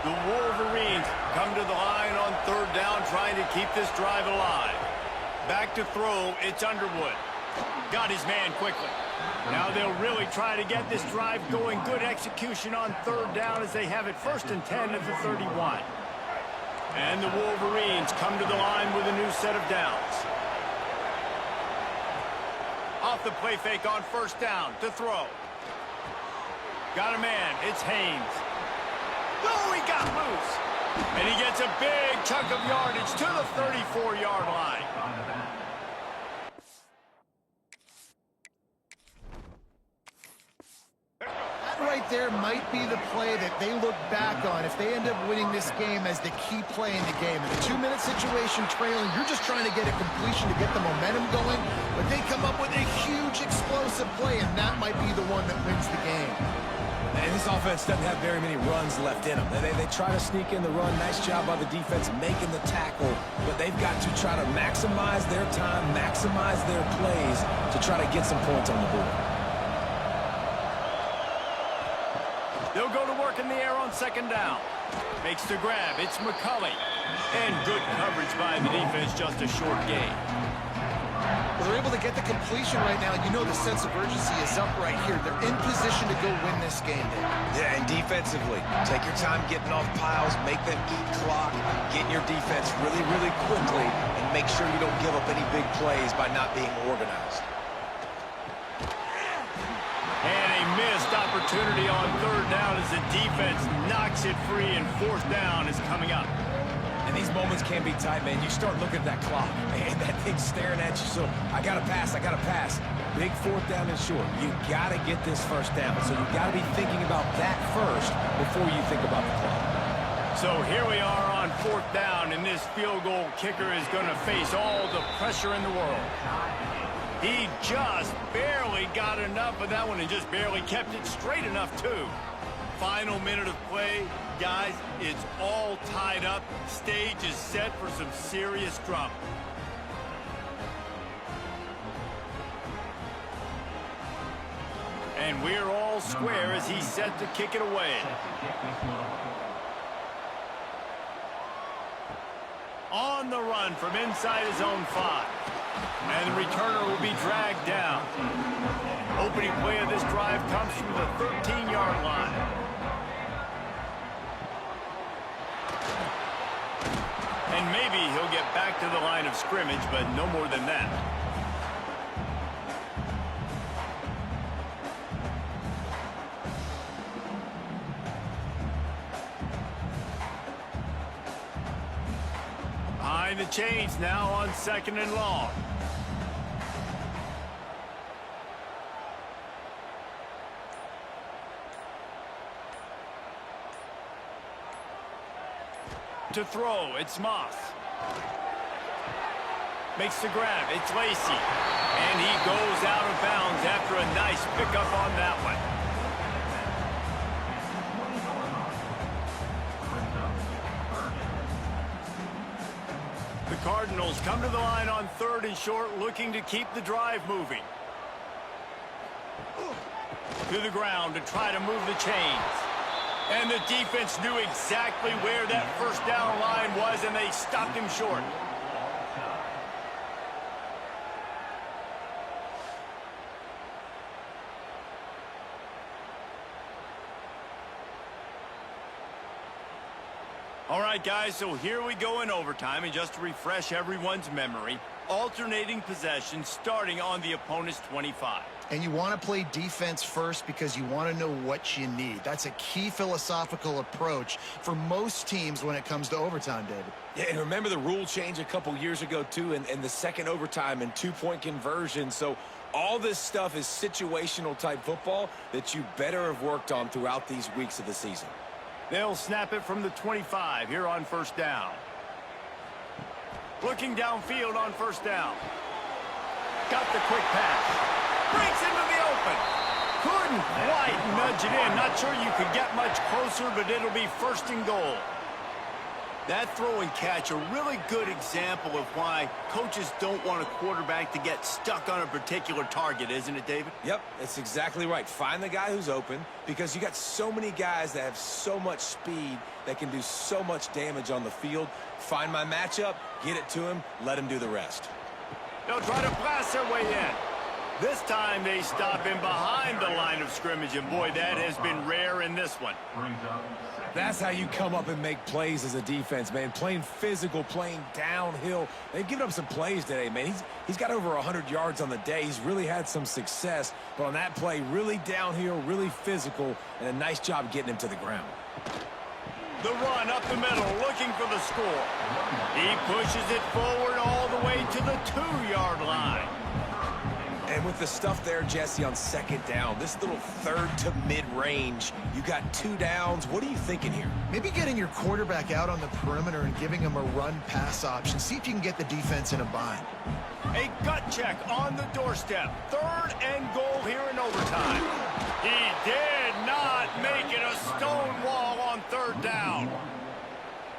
The Wolverines come to the line on 3rd down, trying to keep this drive alive. Back to throw, it's Underwood. Got his man quickly. Now they'll really try to get this drive going. Good execution on 3rd down as they have it 1st and 10 at the 31. And the Wolverines come to the line with a new set of downs. Off the play fake on 1st down to throw. Got a man, it's Haynes. Oh, he got loose. And he gets a big chunk of yardage to the 34-yard line. Right there might be the play that they look back on if they end up winning this game as the key play in the game. In a 2-minute situation trailing, you're just trying to get a completion to get the momentum going, but they come up with a huge explosive play, and that might be the one that wins the game. And this offense doesn't have very many runs left in them. They try to sneak in the run. Nice job by the defense making the tackle, but they've got to try to maximize their time, maximize their plays to try to get some points on the board. They'll in the air on second down. Makes the grab. It's McCulley. And good coverage by the defense, just a short gain. Well, they're able to get the completion right now. You know the sense of urgency is up right here. They're in position to go win this game, Dave. Yeah, and defensively, take your time getting off piles, make them eat clock, get in your defense really, really quickly, and make sure you don't give up any big plays by not being organized. And a missed opportunity on third down as the defense knocks it free, and fourth down is coming up. And these moments can be tight, man. You start looking at that clock, and that thing's staring at you. So I got to pass. Big fourth down and short. You got to get this first down. So you got to be thinking about that first before you think about the clock. So here we are on fourth down, and this field goal kicker is going to face all the pressure in the world. He just barely got enough of that one and just barely kept it straight enough, too. Final minute of play. Guys, it's all tied up. Stage is set for some serious drama. And we're all square as he's set to kick it away. On the run from inside his own 5. And the returner will be dragged down. Opening play of this drive comes from the 13-yard line. And maybe he'll get back to the line of scrimmage, but no more than that. Behind the chains now on second and long. To throw, it's Moss. Makes the grab, it's Lacey. And he goes out of bounds after a nice pickup on that one. The Cardinals come to the line on third and short, looking to keep the drive moving. To the ground to try to move the chains. And the defense knew exactly where that first down line was, and they stopped him short. All right, guys, so here we go in overtime, and just to refresh everyone's memory, alternating possession starting on the opponent's 25. And you want to play defense first because you want to know what you need. That's a key philosophical approach for most teams when it comes to overtime, David. Yeah, and remember the rule change a couple years ago, too, and the second overtime and two-point conversion. So all this stuff is situational type football that you better have worked on throughout these weeks of the season. They'll snap it from the 25 here on first down. Looking downfield on first down. Got the quick pass. Breaks into the open. Couldn't quite nudge it in. Not sure you could get much closer, but it'll be first and goal. That throw and catch, a really good example of why coaches don't want a quarterback to get stuck on a particular target, isn't it, David? Yep, that's exactly right. Find the guy who's open because you got so many guys that have so much speed that can do so much damage on the field. Find my matchup, get it to him, let him do the rest. They'll try to blast their way in. This time they stop him behind the line of scrimmage, and boy, that has been rare in this one. That's how you come up and make plays as a defense, man. Playing physical, playing downhill. They've given up some plays today, man. He's got over 100 yards on the day. He's really had some success, but on that play, really downhill, really physical, and a nice job getting him to the ground. The run up the middle, looking for the score. He pushes it forward all the way to the 2-yard line. And with the stuff there, Jesse, on second down, this little third to mid-range, you got 2 downs. What are you thinking here? Maybe getting your quarterback out on the perimeter and giving him a run-pass option. See if you can get the defense in a bind. A gut check on the doorstep. Third and goal here in overtime. He did not make it a stone wall on third down.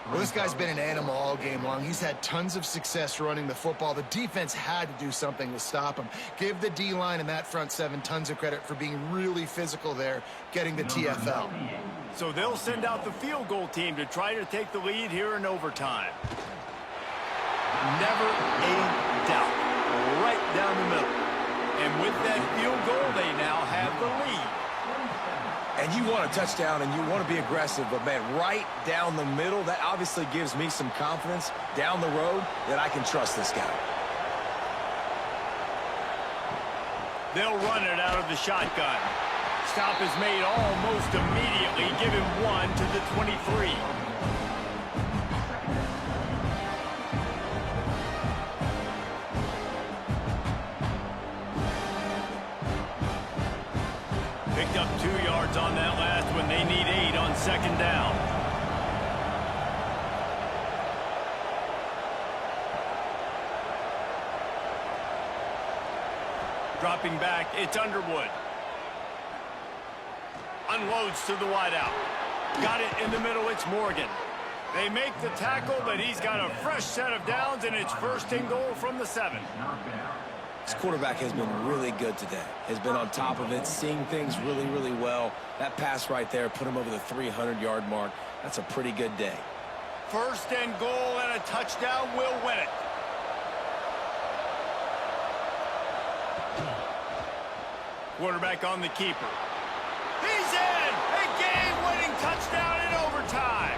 Well, this guy's been an animal all game long. He's had tons of success running the football. The defense had to do something to stop him. Give the D-line and that front seven tons of credit for being really physical there, getting the TFL. So they'll send out the field goal team to try to take the lead here in overtime. Never a doubt. Right down the middle. And with that field goal, they now have the lead. And you want a touchdown and you want to be aggressive, but, man, right down the middle, that obviously gives me some confidence down the road that I can trust this guy. They'll run it out of the shotgun. Stop is made almost immediately. Give him 1 to the 23. Picked up 2 yards on that last one. They need 8 on second down. Dropping back, it's Underwood. Unloads to the wideout. Got it in the middle, it's Morgan. They make the tackle, but he's got a fresh set of downs, and it's first and goal from the 7. This quarterback has been really good today. Has been on top of it, seeing things really, really well. That pass right there put him over the 300-yard mark. That's a pretty good day. First and goal, and a touchdown will win it. Quarterback on the keeper. He's in! A game-winning touchdown in overtime.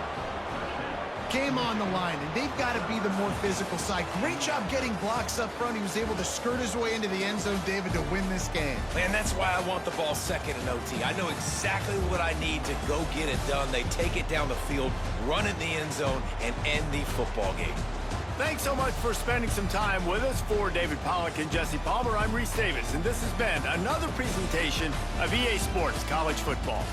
Game on the line, and they've got to be the more physical side. Great job getting blocks up front. He was able to skirt his way into the end zone, David, to win this game. Man, that's why I want the ball second in OT. I know exactly what I need to go get it done. They take it down the field, run in the end zone, and end the football game. Thanks so much for spending some time with us. For David Pollack and Jesse Palmer, I'm Reese Davis, and this has been another presentation of EA Sports College Football.